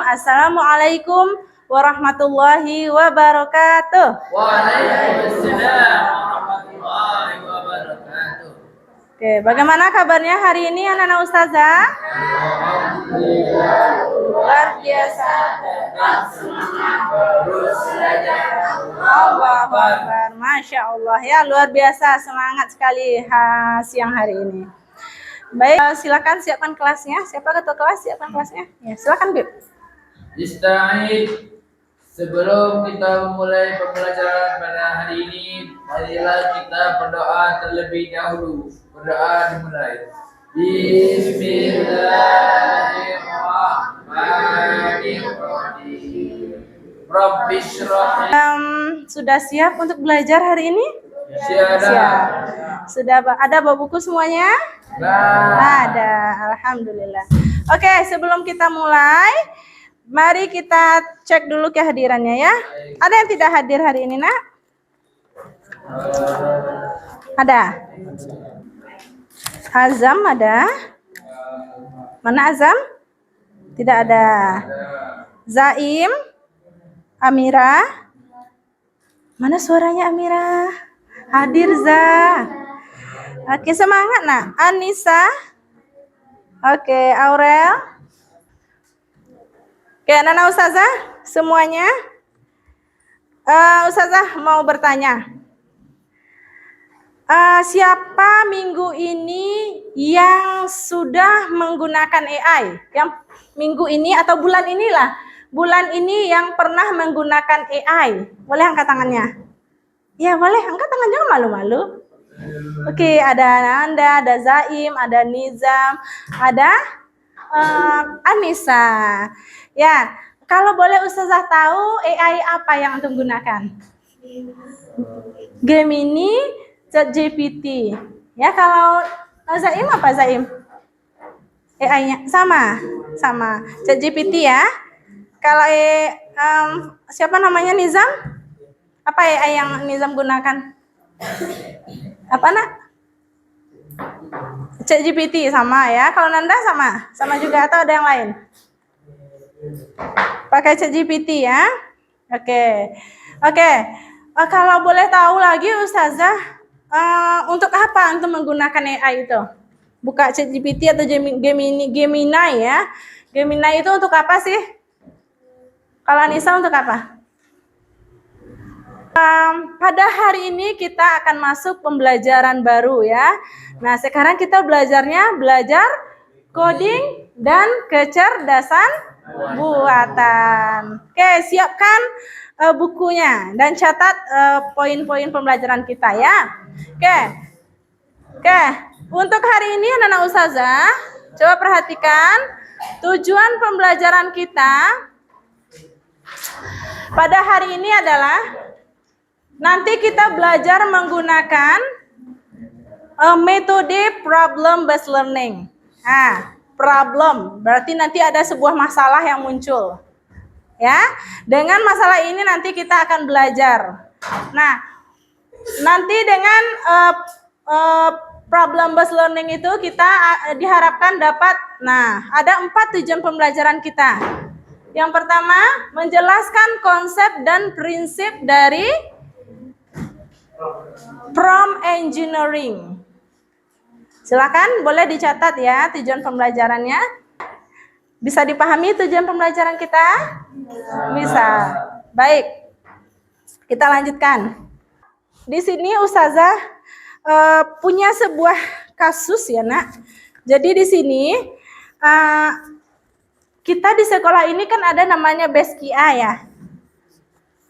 Assalamualaikum warahmatullahi wabarakatuh. Waalaikumsalam warahmatullahi wabarakatuh. Oke, bagaimana kabarnya hari ini anak-anak ustazah? Alhamdulillah. Luar biasa. Terus belajar. Allahu Akbar. Masya Allah ya, luar biasa, semangat sekali siang hari ini. Baik, silakan siapkan kelasnya. Siapa ketua kelas? Siapkan kelasnya. Ya, silakan, Bib. Ista'id. Sebelum kita memulai pembelajaran pada hari ini, marilah kita berdoa terlebih dahulu. Berdoa dimulai. Bismillahirrahmanirrahim. Rabbi shrah. Sudah siap untuk belajar hari ini? Siap. Sudah ada bawa buku semuanya? Ada, alhamdulillah. Oke, sebelum kita mulai, mari kita cek dulu kehadirannya ya. Ada yang tidak hadir hari ini, Nak? Ada. Azam ada? Mana Azam? Tidak ada. Zaim? Amira? Mana suaranya Amira? Hadir Za. Oke, semangat Nak. Anissa? Oke, Aurel? Oke, anak-anak ustazah semuanya. Ustazah mau bertanya. Siapa minggu ini yang sudah menggunakan AI? Yang minggu ini atau bulan inilah. Bulan ini yang pernah menggunakan AI. Boleh angkat tangannya? Ya, boleh. Angkat tangan, jangan malu-malu. Oke, ada Nanda, ada Zaim, ada Nizam, ada Anissa. Ya, kalau boleh Ustazah tahu AI apa yang antum gunakan? Gemini, ChatGPT. Ya, kalau Zaim apa Zaim? AI-nya sama. ChatGPT ya. Kalau siapa namanya Nizam? Apa AI yang Nizam gunakan? Apa Nak? ChatGPT sama ya. Kalau Nanda sama juga atau ada yang lain? Pakai ChatGPT ya. Oke. Kalau boleh tahu lagi Ustazah, untuk apa untuk menggunakan AI itu? Buka ChatGPT atau Gemini ya. Gemini itu untuk apa sih? Kalau Anissa untuk apa? Pada hari ini kita akan masuk pembelajaran baru ya. Nah, sekarang kita belajar coding dan kecerdasan buatan. Oke, siapkan bukunya dan catat poin-poin pembelajaran kita ya. Oke. Untuk hari ini anak-anak ustazah, coba perhatikan tujuan pembelajaran kita pada hari ini adalah nanti kita belajar menggunakan metode problem based learning. Problem berarti nanti ada sebuah masalah yang muncul. Ya, dengan masalah ini nanti kita akan belajar. Nah, nanti dengan problem based learning itu kita diharapkan dapat, ada 4 tujuan pembelajaran kita. Yang pertama, menjelaskan konsep dan prinsip dari prompt engineering. Silakan boleh dicatat ya tujuan pembelajarannya. Bisa dipahami tujuan pembelajaran kita? Bisa. Baik. Kita lanjutkan. Di sini Ustazah punya sebuah kasus ya, Nak. Jadi di sini kita di sekolah ini kan ada namanya BESKIA ya.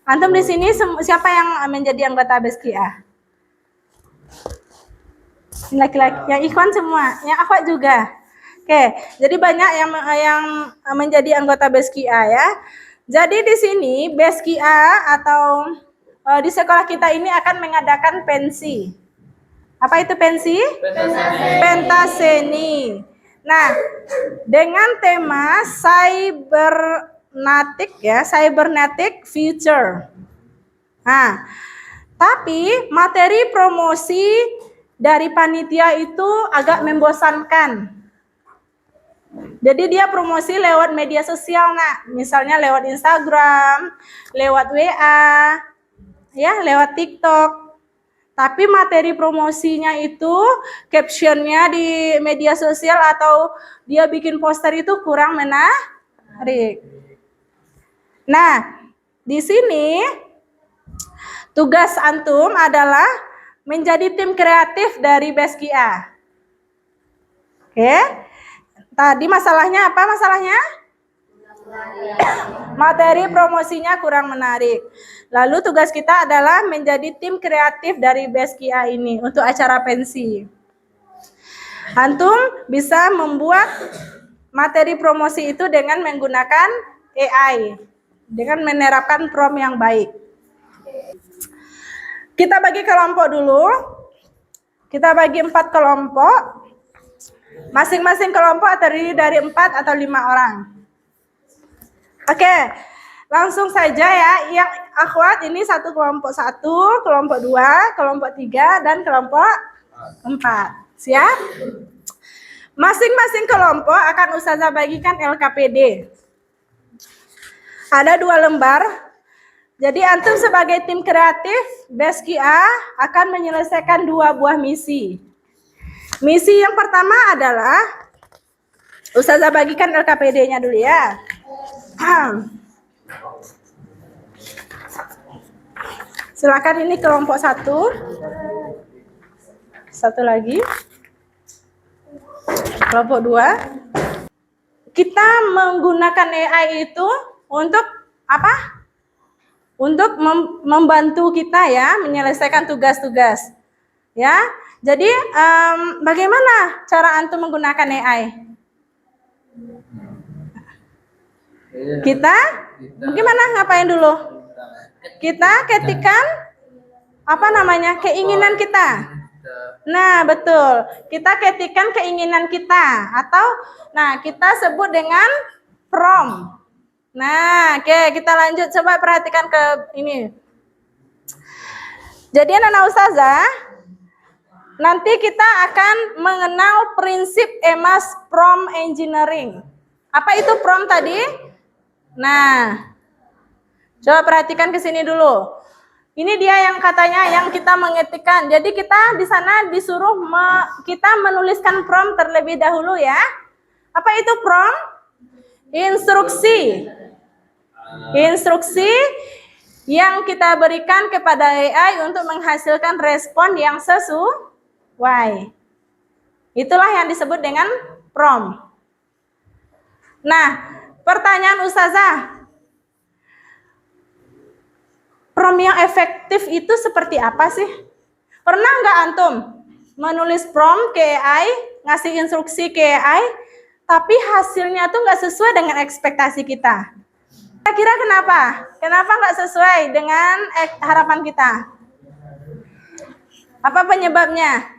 Antum di sini siapa yang menjadi anggota BESKIA? Laki-laki, yang ikhwan semua, yang akhwat juga. Oke, jadi banyak yang menjadi anggota BESKIA ya. Jadi di sini BESKIA atau di sekolah kita ini akan mengadakan pensi. Apa itu pensi? Pentaseni. Nah, dengan tema cybernetic future. Nah, tapi materi promosi dari panitia itu agak membosankan. Jadi dia promosi lewat media sosial, nak. Misalnya lewat Instagram, lewat WA, ya, lewat TikTok. Tapi materi promosinya itu, captionnya di media sosial atau dia bikin poster itu kurang menarik. Nah, di sini tugas antum adalah menjadi tim kreatif dari Beskia. Oke. Tadi masalahnya apa masalahnya? Materi promosinya kurang menarik. Lalu tugas kita adalah menjadi tim kreatif dari Beskia ini untuk acara pensi. Antum bisa membuat materi promosi itu dengan menggunakan AI, dengan menerapkan prompt yang baik. Kita bagi kelompok dulu. Kita bagi 4 kelompok. Masing-masing kelompok terdiri dari 4 atau 5 orang. Oke, langsung saja ya. Yang akhwat ini satu kelompok 1, kelompok 2, kelompok 3, dan kelompok 4. Siap? Masing-masing kelompok akan ustazah bagikan LKPD. Ada 2 lembar. Jadi antum sebagai tim kreatif Beskia akan menyelesaikan 2 buah misi. Misi yang pertama adalah ustazah bagikan LKPD-nya dulu ya. Silakan, ini kelompok 1. Satu lagi. Kelompok 2. Kita menggunakan AI itu untuk apa? Untuk membantu kita ya menyelesaikan tugas-tugas. Ya. Jadi bagaimana cara antum menggunakan AI? Kita bagaimana, ngapain dulu? Kita ketikkan apa namanya? Keinginan kita. Nah, betul. Kita ketikkan keinginan kita atau kita sebut dengan prompt. Nah, oke, kita lanjut, coba perhatikan ke ini. Jadi anak ustazah, nanti kita akan mengenal prinsip EMAS prompt engineering. Apa itu prompt tadi? Nah, coba perhatikan ke sini dulu. Ini dia yang katanya yang kita mengetikkan. Jadi kita di sana disuruh kita menuliskan prompt terlebih dahulu ya. Apa itu prompt? Instruksi. Instruksi yang kita berikan kepada AI untuk menghasilkan respon yang sesuai. Itulah yang disebut dengan prompt. Nah, pertanyaan ustazah, prompt yang efektif itu seperti apa sih? Pernah nggak antum menulis prompt ke AI, ngasih instruksi ke AI, tapi hasilnya tuh nggak sesuai dengan ekspektasi kita? Kira-kira kenapa? Kenapa nggak sesuai dengan harapan kita? Apa penyebabnya?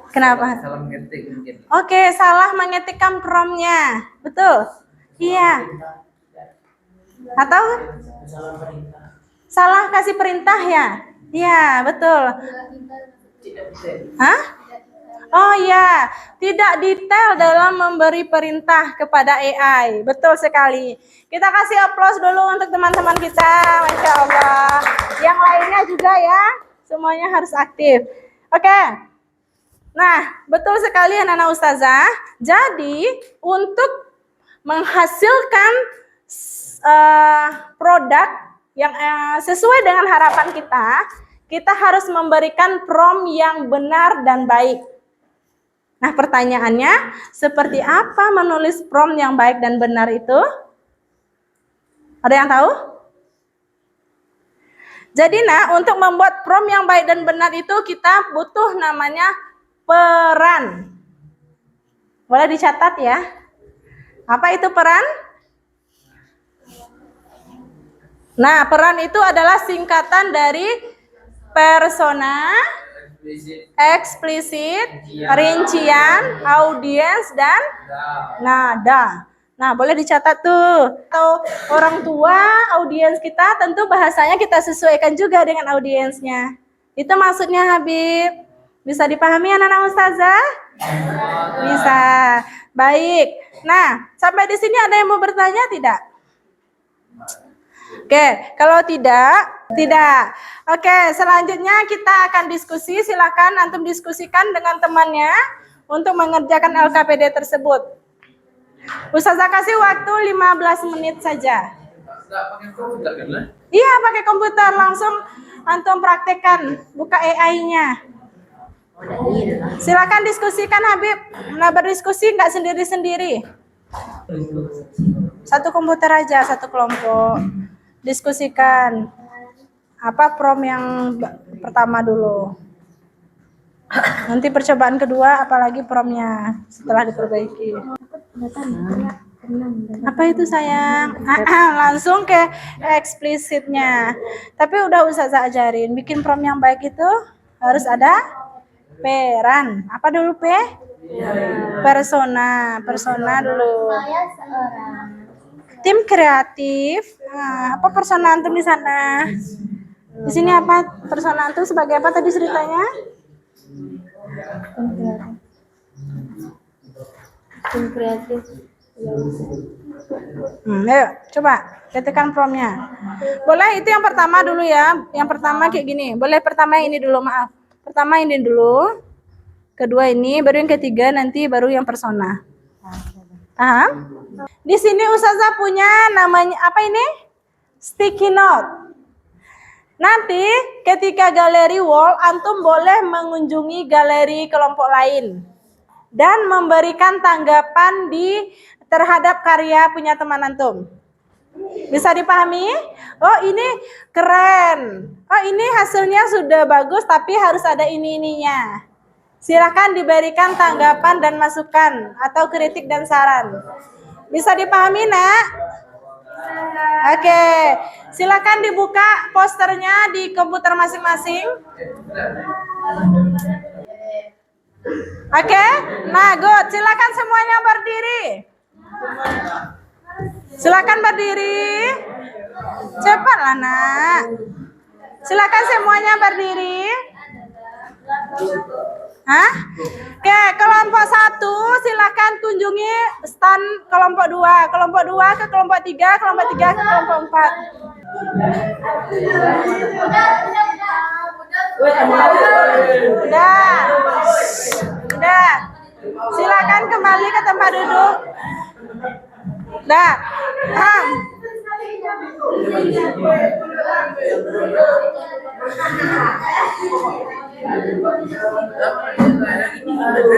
Kenapa? Salah mengetik mungkin. Oke, salah mengetikkan promptnya. Betul? Iya. Atau salah kasih perintah ya? Iya, betul. Hah? Oh ya, tidak detail dalam memberi perintah kepada AI. Betul sekali. Kita kasih aplaus dulu untuk teman-teman kita. Masya Allah. Yang lainnya juga ya, semuanya harus aktif. Oke. Nah, betul sekali anak-anak ustazah. Jadi, untuk menghasilkan produk yang sesuai dengan harapan kita harus memberikan prompt yang benar dan baik. Nah, pertanyaannya, seperti apa menulis prompt yang baik dan benar itu? Ada yang tahu? Jadi, untuk membuat prompt yang baik dan benar itu kita butuh namanya peran. Boleh dicatat ya. Apa itu peran? Nah, peran itu adalah singkatan dari persona, eksplisit, rincian, audiens, dan nada. Nah, boleh dicatat tuh. Atau orang tua, audiens kita, tentu bahasanya kita sesuaikan juga dengan audiensnya. Itu maksudnya Habib. Bisa dipahami anak-anak ustazah? Bisa. Baik. Nah, sampai di sini ada yang mau bertanya tidak? Oke, kalau tidak. Oke, selanjutnya kita akan diskusi. Silakan antum diskusikan dengan temannya untuk mengerjakan LKPD tersebut. Ustazah kasih waktu 15 menit saja. Enggak pakai komputer kan lah? Iya, pakai komputer langsung antum praktekkan. Buka AI-nya. Silakan diskusikan Habib. Nah, berdiskusi nggak sendiri-sendiri. Satu komputer aja, satu kelompok. Diskusikan. Apa prom yang pertama dulu. Nanti percobaan kedua apalagi promnya setelah diperbaiki. Apa itu sayang? Langsung ke eksplisitnya. Tapi udah Ustazah ajarin, bikin prom yang baik itu harus ada peran. Apa dulu P? Persona dulu. Tim kreatif. Nah, apa persona antum di sana? Di sini apa persona antum sebagai apa tadi ceritanya? Tim kreatif. Ayo, coba ketikkan promnya. Boleh itu yang pertama dulu ya. Yang pertama kayak gini. Boleh pertama ini dulu, maaf. Pertama ini dulu. Kedua ini, baru yang ketiga nanti baru yang persona. Paham? Di sini Ustazah punya namanya apa ini? Sticky note. Nanti ketika galeri wall, antum boleh mengunjungi galeri kelompok lain dan memberikan tanggapan terhadap karya punya teman antum. Bisa dipahami? Oh ini keren. Oh ini hasilnya sudah bagus tapi harus ada ini-ininya. Silakan diberikan tanggapan dan masukan atau kritik dan saran. Bisa dipahami nak? Oke, silakan dibuka posternya di komputer masing-masing. Oke, nah good. Silakan semuanya berdiri. Silakan berdiri. Cepatlah nak. Silakan semuanya berdiri. Hah? Oke, kelompok 1 silakan kunjungi stand kelompok 2, kelompok 2 ke kelompok 3, kelompok 3 ke kelompok 4. Udah. Silakan kembali ke tempat duduk. Dah.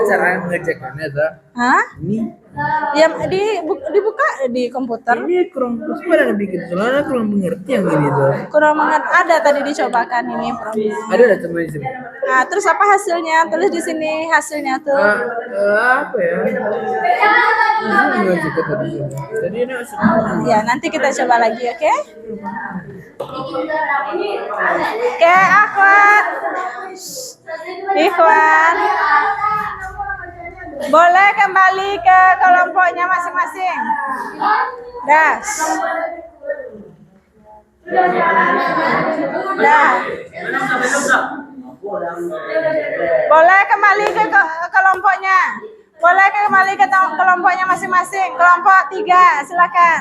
Cara ngeceknya tuh. Hah? Ini Ya dibuka di komputer. ini kurang pada bikin soalnya kurang mengerti yang ini tuh. Kurang ada tadi dicobakan ini promnya. Ada teman di sini. Nah, terus apa hasilnya? Tulis di sini hasilnya tuh. Apa ya? Ini nggak cukup tadi. Jadi ini Ya, nanti kita coba lagi, oke? Oke, akhwat. Ikhwan. Boleh kembali ke kelompoknya masing-masing. Das. Dah. Boleh kembali ke kelompoknya. Boleh kembali ke kelompoknya masing-masing. Kelompok 3, silakan.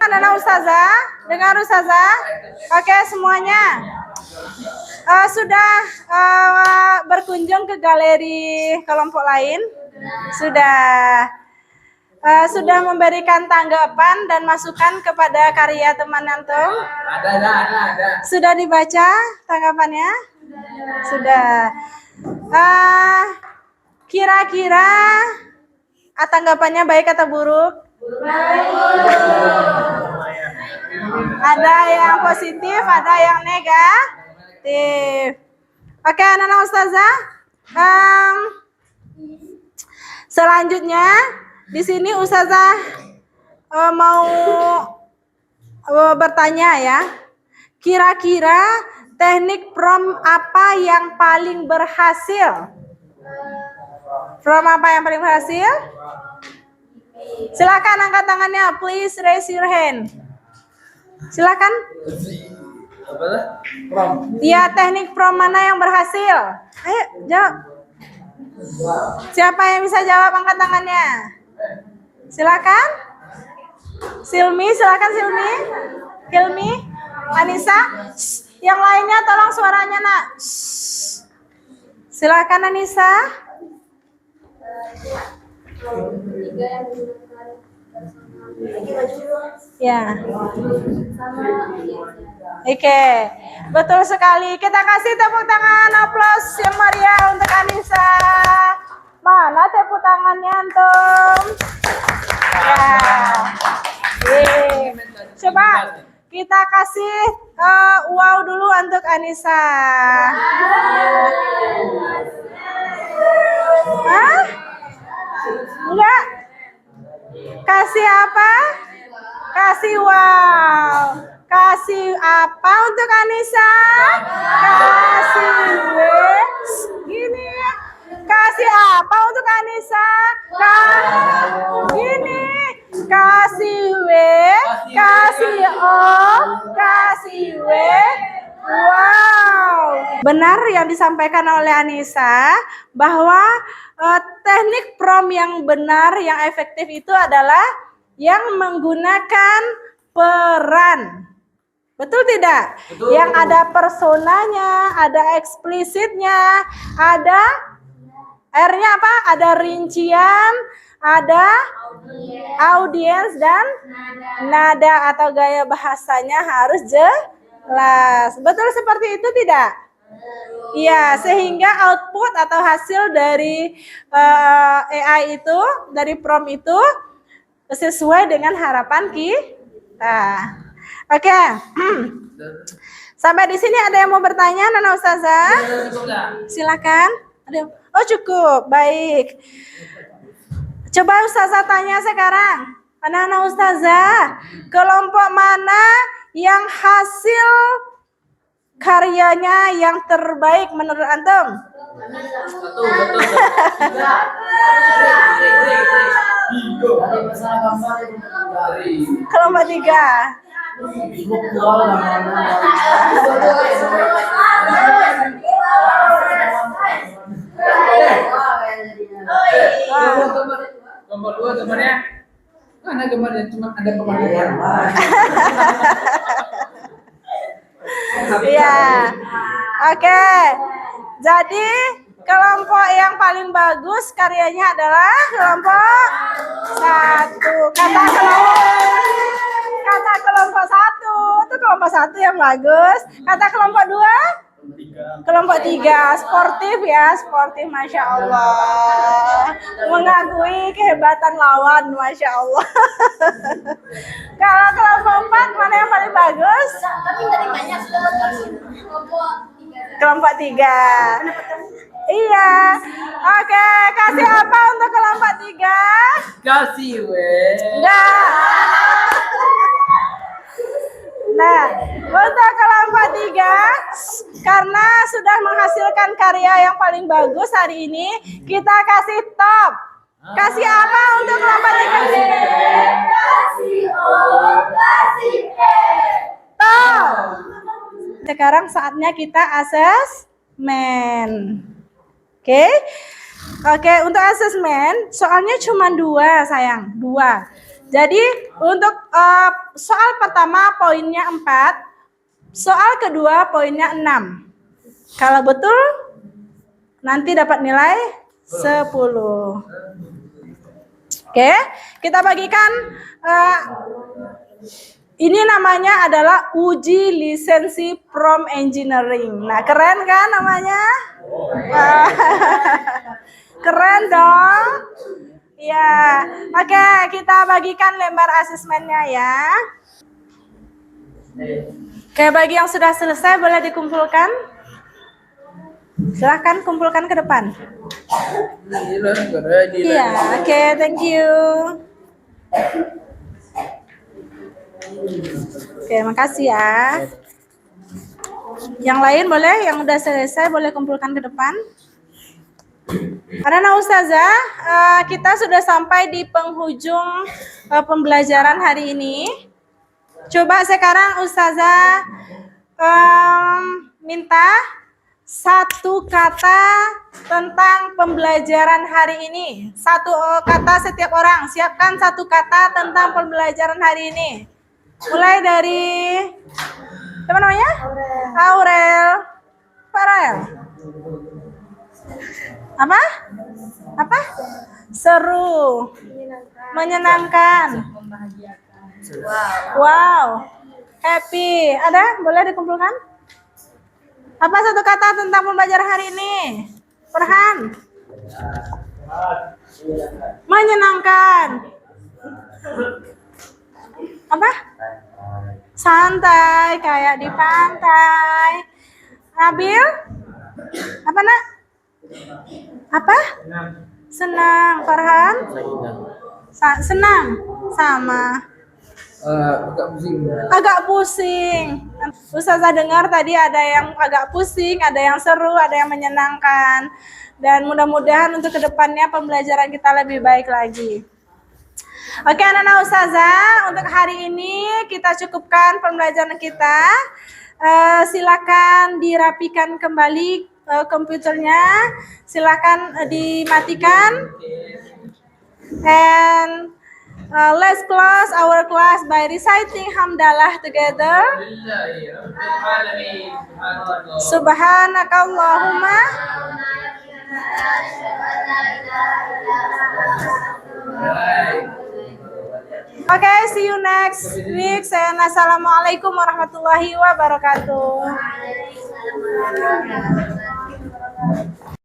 Anak Ustazah, dengar Ustazah. Oke, semuanya. Sudah berkunjung ke galeri kelompok lain? Sudah memberikan tanggapan dan masukan kepada karya teman antum? ada. Sudah dibaca tanggapannya? Sudah. Kira-kira tanggapannya baik atau buruk? Ada yang positif, ada yang negatif. Oke, anak-anak Ustazah. Selanjutnya di sini Ustazah mau bertanya ya. Kira-kira teknik prom apa yang paling berhasil? Prom apa yang paling berhasil? Silakan angkat tangannya, please raise your hand. Silakan. Apa lah? Prom. Ya, teknik prom mana yang berhasil? Ayo, jawab. Siapa yang bisa jawab, angkat tangannya. Silakan. Silmi, silakan Silmi. Hilmi, Anissa. Yang lainnya tolong suaranya, Nak. Silakan Anissa. Ya. Oke, betul sekali. Kita kasih tepuk tangan, aplaus yang meriah untuk Anissa. Mana tepuk tangannya, antum? Ya. Coba kita kasih wow dulu untuk Anissa. Hah? Enggak? Kasih apa? Kasih wow. Kasih apa untuk Anissa? Kasih gini. Kasih apa untuk Anissa? Gini. Kasih kasih kasih wow. Benar yang disampaikan oleh Anissa bahwa teknik prom yang benar, yang efektif itu adalah yang menggunakan peran. Betul tidak? Betul. Yang ada personanya, ada eksplisitnya, ada R-nya apa? Ada rincian, ada audiens dan nada atau gaya bahasanya harus jelas. Betul seperti itu tidak? Iya, sehingga output atau hasil dari AI itu, dari prompt itu sesuai dengan harapan kita. Oke. Sampai di sini ada yang mau bertanya, Nana Ustazah? Silakan. Oh cukup, baik. Coba Ustazah tanya sekarang. Nana Ustazah, kelompok mana yang hasil karyanya yang terbaik menurut antum? Kelompok 3. Gambar 2 gambarnya. Mana gambarnya? Cuma ada gambarnya. Iya. Oke. Jadi kelompok yang paling bagus karyanya adalah kelompok 1. Kata kelompok 1 itu kelompok 1 yang bagus. Kata kelompok 2? Kelompok 3 sportif ya, sportif, masya Allah, mengakui kehebatan lawan, masya Allah. Kalau kelompok 4 mana yang paling bagus? Tapi tadi banyak sudah Kelompok 3. Iya. Oke, kasih apa untuk kelompok 3? Kasih Enggak. Nah, untuk kelompok 3, karena sudah menghasilkan karya yang paling bagus hari ini, kita kasih top. Kasih apa untuk kelompok 3? kasih kasih Top. Sekarang saatnya kita asesmen. Oke. Oke, untuk asesmen soalnya cuma 2 sayang, 2. Jadi untuk soal pertama poinnya 4, soal kedua poinnya 6. Kalau betul nanti dapat nilai 10. Oke, kita bagikan ini namanya adalah uji lisensi prompt engineering. Nah, keren kan namanya? Keren dong. Ya, oke, kita bagikan lembar asesmennya ya. Oke, bagi yang sudah selesai boleh dikumpulkan. Silahkan kumpulkan ke depan. Iya, oke, thank you. Oke, makasih ya. Yang lain boleh, yang udah selesai boleh kumpulkan ke depan. Karena Ustazah, kita sudah sampai di penghujung pembelajaran hari ini. Coba sekarang Ustazah minta satu kata tentang pembelajaran hari ini. Satu kata setiap orang. Siapkan satu kata tentang pembelajaran hari ini. Mulai dari siapa namanya? Aurel. Farel. Apa? Apa? Seru. Menyenangkan. Wow. Happy. Ada? Boleh dikumpulkan? Apa satu kata tentang pembelajaran hari ini? Farhan. Menyenangkan. Apa? Santai, kayak di pantai. Nabil? Apa nak? Apa? Senang. Farhan? Senang. Sama. Agak pusing. Agak pusing. Ustazah dengar tadi ada yang agak pusing, ada yang seru, ada yang menyenangkan. Dan mudah-mudahan untuk kedepannya pembelajaran kita lebih baik lagi. Oke anak-anak Ustazah, untuk hari ini kita cukupkan pembelajaran kita. Silakan dirapikan kembali komputernya. Silakan dimatikan. And let's close our class by reciting hamdalah together. Subhanakallahumma. Okay, see you next week. Assalamualaikum warahmatullahi wabarakatuh.